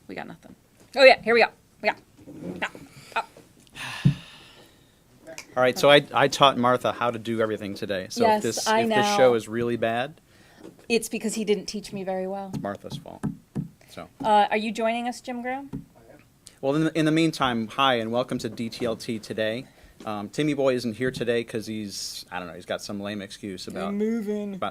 We got nothing. Oh yeah, here we go. We got. Oh. All right, so I taught Martha how to do everything today. So Yes, if I this know. show is really bad, It's because he didn't teach me very well. it's Martha's fault. So, Are you joining us, Jim Groom? well, in the meantime, hi and welcome to DTLT today. Timmy Boy isn't here today because he's got some lame excuse about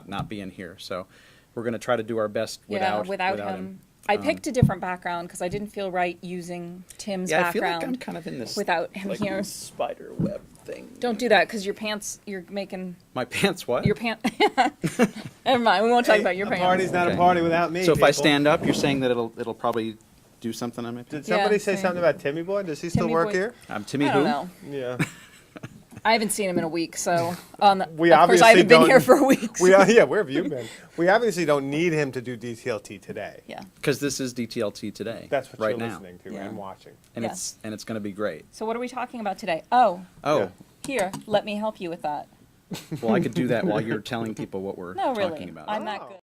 not being here. So we're going to try to do our best without him. I picked a different background because I didn't feel right using Tim's Yeah, I feel background like I'm kind of in this without him like, here. spider web thing. Don't do that because your pants, you're making My pants what? your pants. Never mind, we won't talk about your A pants. party's not Okay. a party without me. So if I people. stand up, you're saying that it'll probably do something on me? Did somebody Yeah, say same. something about Timmy Boy? Does he still Timmy work Boy. here? I'm Timmy I who? don't know. Yeah. I haven't seen him in a week, so We of course obviously I haven't been don't- here for a week. Where have you been? We obviously don't need him to do DTLT today. Yeah. Because this is DTLT today. That's what right you're now. listening to Yeah. and watching. And Yeah. it's going to be great. So what are we talking about today? Oh, Oh, Yeah. here, let me help you with that. well, I could do that while you're telling people what we're No, talking really, about. I'm that Oh. good.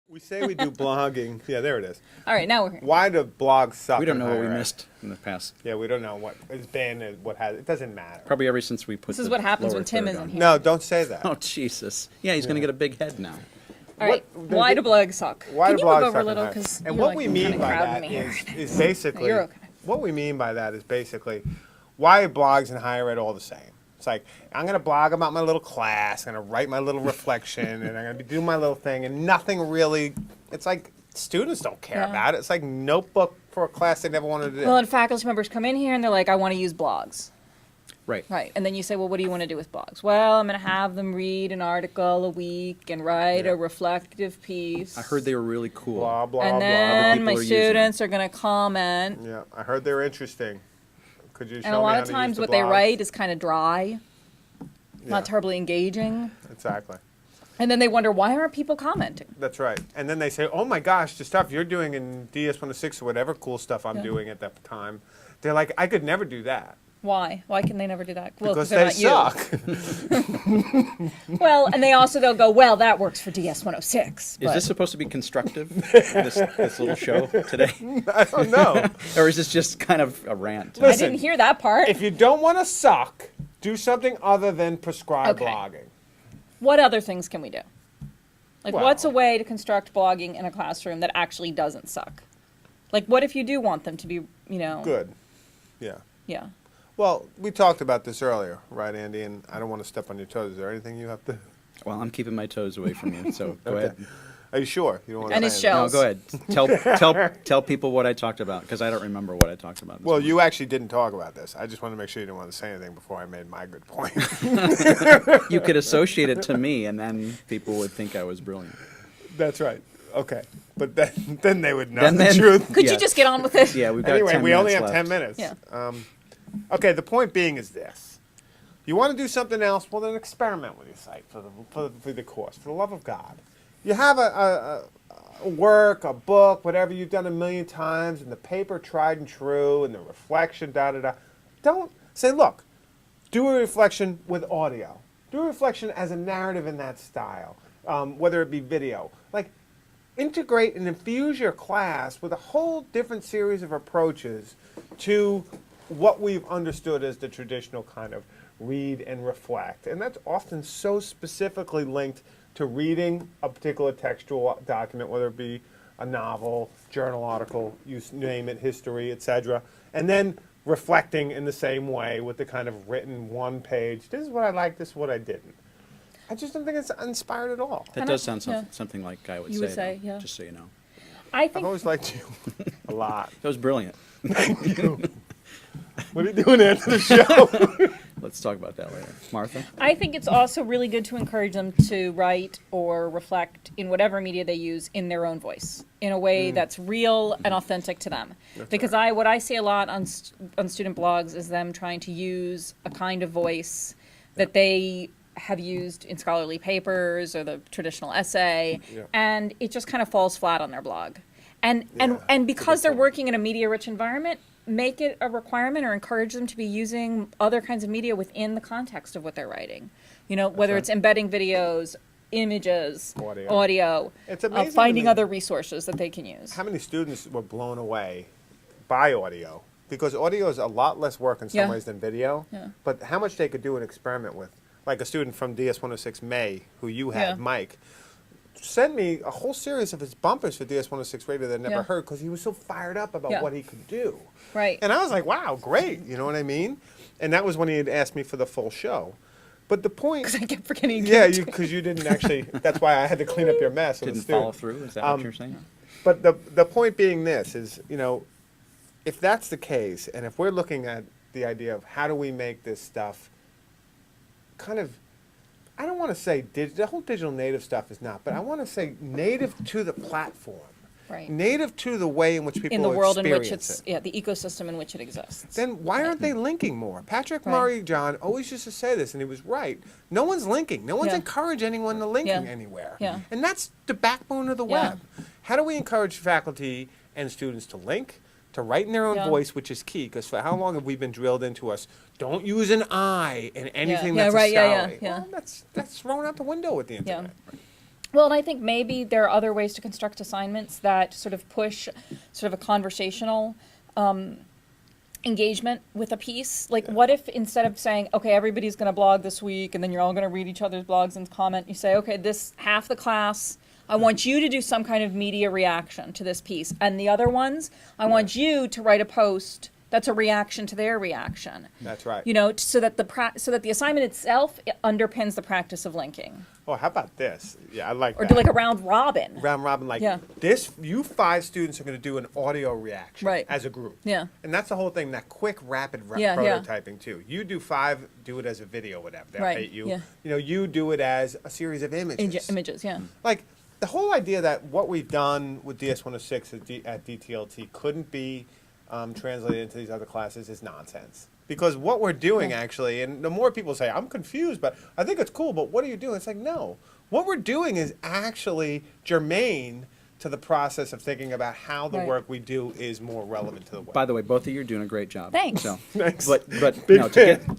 We say we do blogging. Yeah, there it is. All right, now we're here. Why do blogs suck? We don't in know what we higher ed? missed in the past. Yeah, we don't know what is banned and what has. It doesn't matter. Probably ever since we put This is the what happens lower when Tim third isn't on. here. No, don't say that. Oh, Jesus. Yeah, he's going to get a big head now. All right, why do blogs suck? Why Can do you blogs move over suck a little? in higher- Because And what we mean by that is basically You're okay. what we mean by that is basically why are blogs in higher ed all the same? It's like I'm gonna blog about my little class, I'm gonna write my little reflection, and I'm gonna be doing my little thing, and nothing really. It's like students don't care Yeah. about it. It's like notebook for a class they never wanted to do. Well, and faculty members come in here and they're like, I want to use blogs. Right. Right. And then you say, well, what do you want to do with blogs? Well, I'm going to have them read an article a week and write Yeah. a reflective piece. I heard they were really cool. blah blah and blah. then people my are using students are going to comment. Yeah, I heard they were interesting. Could you show And a me lot how of to times use the what they blogs? write is kind of dry, Yeah, not terribly engaging. exactly. And then they wonder, why aren't people commenting? That's right. And then they say, "Oh my gosh, the stuff you're doing in DS-106 or whatever cool stuff I'm Yeah. doing at that time." They're like, "I could never do that Why? Why can they never do that? Well, because they're they not suck." you. Well, and they'll go, well, that works for DS-106. Is this supposed to be constructive, this little show today? I don't know. Or is this just kind of a rant? I Listen, didn't hear that part. If you don't want to suck, do something other than prescribe Okay. blogging. What other things can we do? Like, Well- what's a way to construct blogging in a classroom that actually doesn't suck? Like, what if you do want them to be, Good. Yeah. Yeah. Well, we talked about this earlier, right, Andy? And I don't want to step on your toes. Is there anything you have to? Well, I'm keeping my toes away from you, so go Okay. ahead. Are you sure you don't want And to? his say anything? shell. No, go ahead. Tell people what I talked about, because I don't remember what I talked about. this Well, morning. you actually didn't talk about this. I just want to make sure you didn't want to say anything before I made my good point. You could associate it to me, and then people would think I was brilliant. That's right. Okay. But then they would know Then- the then- truth. Could Yeah. you just get on with it? Yeah, we've got Anyway, 10 we only have minutes 10 left. minutes. Yeah. Okay, the point being is this. You want to do something else, well, then experiment with your site for the course, for the love of God. You have a work, a book, whatever you've done a million times, and the paper tried and true, and the reflection, da-da-da. Don't say, look, do a reflection with audio. Do a reflection as a narrative in that style, whether it be video. Like, integrate and infuse your class with a whole different series of approaches to what we've understood as the traditional kind of read and reflect. And that's often so specifically linked to reading a particular textual document, whether it be a novel, journal article, you name it, history, etc., and then reflecting in the same way with the kind of written one page, this is what I liked, this is what I didn't. I just don't think it's inspired at all. That does sound something like I would You say. would say, though, yeah. Just so you know. I I've think always liked you a lot. That was brilliant. What are you doing after the show? let's talk about that later. Martha? I think it's also really good to encourage them to write or reflect in whatever media they use in their own voice, in a way that's real and authentic to them. Because what I see a lot on student blogs is them trying to use a kind of voice that they have used in scholarly papers or the traditional essay, and it just kind of falls flat on their blog. And because they're working in a media-rich environment, make it a requirement or encourage them to be using other kinds of media within the context of what they're writing. You know, whether it's embedding videos, images, audio, It's amazing finding to me other resources that they can use. how many students were blown away by audio, because audio is a lot less work in some ways than video, but how much they could do an experiment with. Like a student from DS-106, May, who you had, Mike, sent me a whole series of his bumpers for DS-106 radio that I never heard, because he was so fired up about what he could do. Right. And I was like, wow, great, you know what I mean? And that was when he had asked me for the full show. But the point... Because I kept forgetting. because you didn't actually... That's why I had to clean up your mess. Didn't follow through? Is that what you're saying? But the point being this is, you know, if that's the case, and if we're looking at the idea of how do we make this stuff kind of, I don't want to say the whole digital native stuff is not, but I want to say native to the platform. Right. Native to the way in which people In the world in which experience it's, the ecosystem in which it exists. Then why aren't they linking more? Patrick Murray John always used to say this, and he was right. No one's linking. No one's encouraged anyone to linking anywhere. Yeah. And that's the backbone of the web. How do we encourage faculty and students to link, to write in their own voice, which is key, because for how long have we been drilled into us, don't use an I in anything that's a scholarly. Well, that's thrown out the window with the internet. Well, and I think maybe there are other ways to construct assignments that sort of push sort of a conversational engagement with a piece. Like, what if instead of saying, okay, everybody's going to blog this week, and then you're all going to read each other's blogs and comment, you say, okay, this half the class, I want you to do some kind of media reaction to this piece. And the other ones, I want you to write a post that's a reaction to their reaction. That's right. You know, so that the assignment itself underpins the practice of linking. Oh, how about this? Yeah, I like Or that. do like a round robin. Round robin, like this, you 5 students are going to do an audio reaction as a group. Yeah. And that's the whole thing, that quick, rapid prototyping too. You do 5, do it as a video, whatever. They'll hate you. Yeah. You know, you do it as a series of images. Images, yeah. Like, the whole idea that what we've done with DS-106 at DTLT couldn't be translated into these other classes is nonsense. Because what we're doing actually, and the more people say, I'm confused, but I think it's cool, but what are you doing? It's like, no. What we're doing is actually germane to the process of thinking about how the work we do is more relevant to the web. By the way, both of you are doing a great job. Thanks. So, Thanks. But Big no, fan.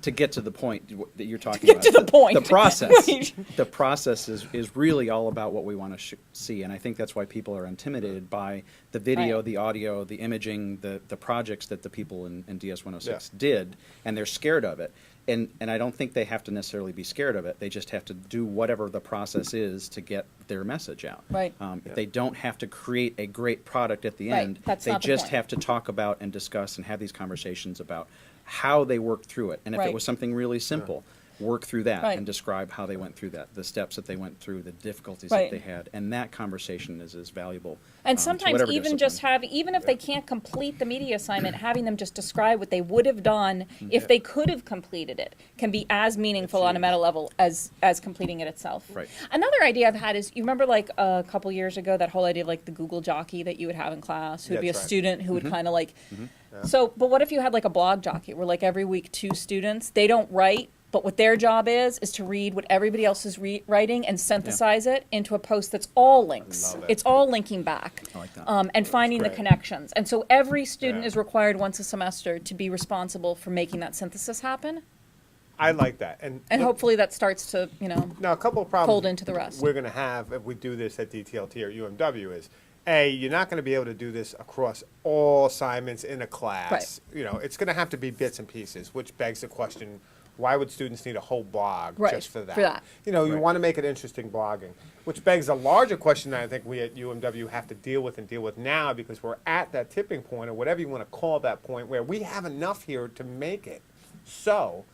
to get to the point that you're talking Get about. to the point. The process. Right. The process is really all about what we want to see, and I think that's why people are intimidated by the video, the audio, the imaging, the projects that the people in DS-106 did, and they're scared of it. And I don't think they have to necessarily be scared of it. They just have to do whatever the process is to get their message out. Right. They don't have to create a great product at the Right. end. That's they not the just point. have to talk about and discuss and have these conversations about how they worked through it. And if it was something really simple, work through that and describe how they went through that, the steps that they went through, the difficulties that they had. And that conversation is as valuable. And to sometimes whatever even discipline. even if they can't complete the media assignment, having them just describe what they would have done if they could have completed it can be as meaningful on a meta level as completing it itself. Right. Another idea I've had is, you remember like a couple years ago, that whole idea of like the Google jockey that you would have in class, who would be a student who would kind of like, so, but what if you had like a blog jockey where like every week 2 students, they don't write, but what their job is to read what everybody else is writing and synthesize it into a post that's all links. It's all linking back. I like that. And finding the connections. And so every student is required once a semester to be responsible for making that synthesis happen. I like that. And hopefully that starts to, now, a couple of problems fold into the rest. we're going to have if we do this at DTLT or UMW is, A, you're not going to be able to do this across all assignments in a class. Right. You know, it's going to have to be bits and pieces, which begs the question, why would students need a whole blog just for that? You know, you want to make it interesting blogging, which begs a larger question that I think we at UMW have to deal with now, because we're at that tipping point, or whatever you want to call that point, where we have enough here to make it. So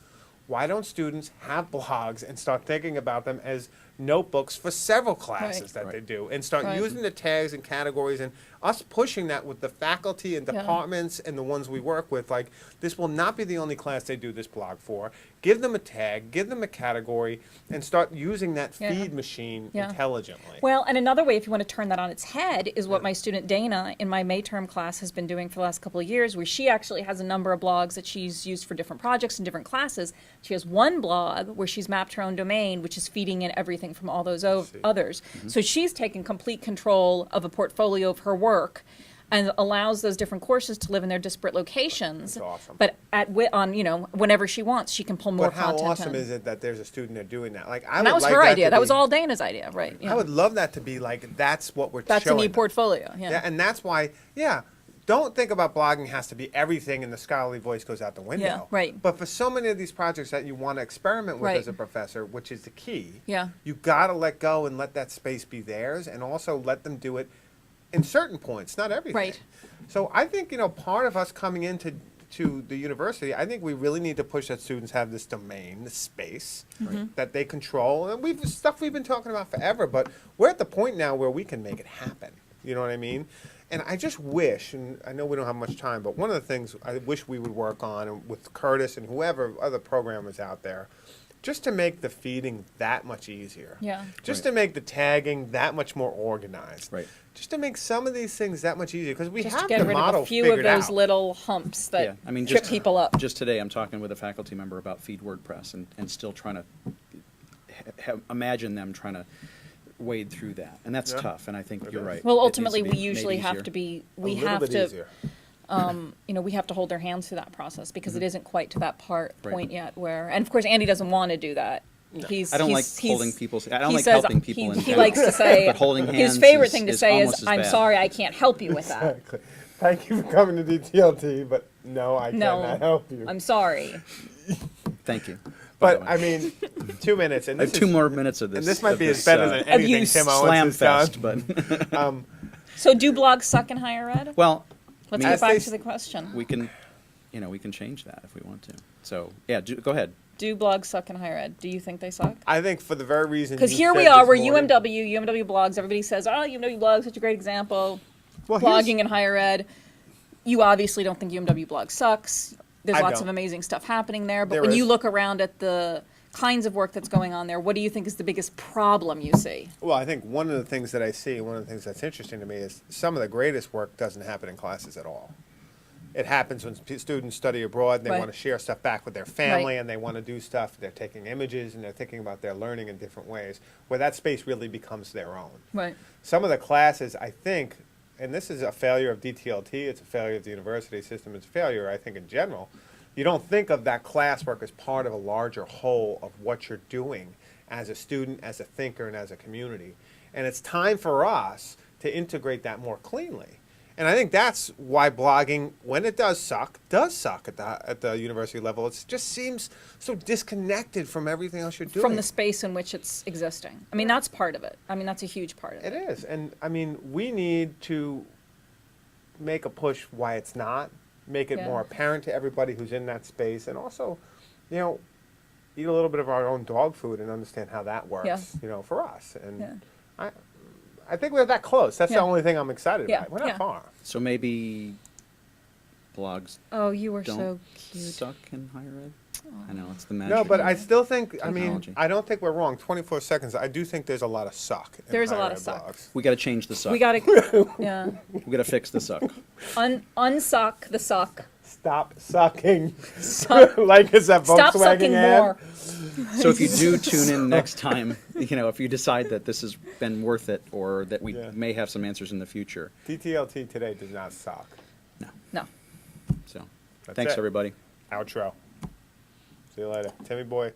why don't students have blogs and start thinking about them as notebooks for several classes that they do, and start using the tags and categories and us pushing that with the faculty and departments and the ones we work with, like, this will not be the only class they do this blog for. Give them a tag, give them a category, and start using that feed machine intelligently. Well, and another way, if you want to turn that on its head, is what my student Dana in my May term class has been doing for the last couple of years, where she actually has a number of blogs that she's used for different projects and different classes. She has one blog where she's mapped her own domain, which is feeding in everything from all those others. So she's taken complete control of a portfolio of her work and allows those different courses to live in their disparate locations. That's awesome. But whenever she wants, she can pull more But how content awesome in. is it that there's a student there doing that? Like, And that was her idea. That was all Dana's idea, right? I would love that to be like, that's what we're That's a showing neat them. portfolio. Yeah. And that's why, don't think about blogging has to be everything and the scholarly voice goes out the window. Yeah, right. But for so many of these projects that you want to experiment with Right. as a professor, which is the key, Yeah. you got to let go and let that space be theirs, and also let them do it in certain points, not everything. Right. So I think, part of us coming into the university, I think we really need to push that students have this domain, this space that they control. And we've been talking about forever, but we're at the point now where we can make it happen. You know what I mean? And I just wish, and I know we don't have much time, but one of the things I wish we would work on, and with Curtis and whoever other programmers out there, just to make the feeding that much easier. Yeah. Just to make the tagging that much more organized. Right. Just to make some of these things that much easier, because we Just have to get the rid of model a few of figured those out. little humps that Yeah, I mean, trip just people up. Just today, I'm talking with a faculty member about Feed WordPress, and still trying to imagine them trying to wade through that, and that's Yeah. tough. And I think you're right. Well, It needs ultimately, to be we made usually have easier. to be. A We little have bit to. easier. We have to hold their hands through that process because it isn't quite to that Right. point yet where, and of course, Andy doesn't want to do that. I don't like holding people's. I don't he like says- helping people. in He general, likes to say but holding hands. his favorite thing to say almost is, as "I'm bad. sorry, I can't help you with that. Exactly. Thank you for coming to DTLT, but no, I No, cannot help you. I'm sorry." Thank you. by the But way. I mean, 2 minutes, and I have this 2 is, more minutes of this. and this might of be this, as better than anything Abuse. Tim Owens slam has done. fest, but So, do blogs suck in higher ed? well, Let's I mean, get back they- to the question. we can, we can change that if we want to. So yeah, go ahead. Do blogs suck in higher ed? Do you think they suck? I think for the very reason Because you here said we are, this we're morning- UMW blogs. Everybody says, "Oh, UMW blogs, such a great example." Well, here's- Blogging in higher ed. You obviously don't think UMW blog sucks. There's I lots don't. of amazing stuff happening there. But There when you is. look around at the kinds of work that's going on there, what do you think is the biggest problem you see? Well, I think one of the things that I see, one of the things that's interesting to me is some of the greatest work doesn't happen in classes at all. It happens when students study abroad and they Right. want to share stuff back with their family Right. and they want to do stuff. They're taking images and they're thinking about their learning in different ways, where that space really becomes their own. Right. Some of the classes, I think, and this is a failure of DTLT, it's a failure of the university system, it's a failure, I think, in general. You don't think of that classwork as part of a larger whole of what you're doing as a student, as a thinker, and as a community. And it's time for us to integrate that more cleanly. And I think that's why blogging, when it does suck at the university level. It just seems so disconnected from everything else you're doing. From the space in which it's existing. I mean, that's part of it. I mean, that's a huge part of It it. is. And I mean, we need to make a push why it's not, make it Yeah. more apparent to everybody who's in that space, and also, eat a little bit of our own dog food and understand how that works, Yeah. for us. And Yeah. I think we're that close. That's Yeah. the only thing I'm excited Yeah, about. We're not yeah. far. So maybe blogs Oh, you were don't so cute. suck in higher ed. I know it's the magic. No, but I still think, Technology. I don't think we're wrong. 24 seconds, I do think there's a lot of suck in There's a higher lot ed of suck. blogs. we got to change the suck. We gotta, yeah. We got to fix the suck. Unsuck the suck. Stop sucking. Suck. Like it's that Volkswagen Stop sucking ad. more. So if you do tune in next time, if you decide that this has been worth it, or that we Yeah. may have some answers in the future. DTLT today does not suck. No. So That's thanks it. everybody. Outro. See you later. Timmy boy.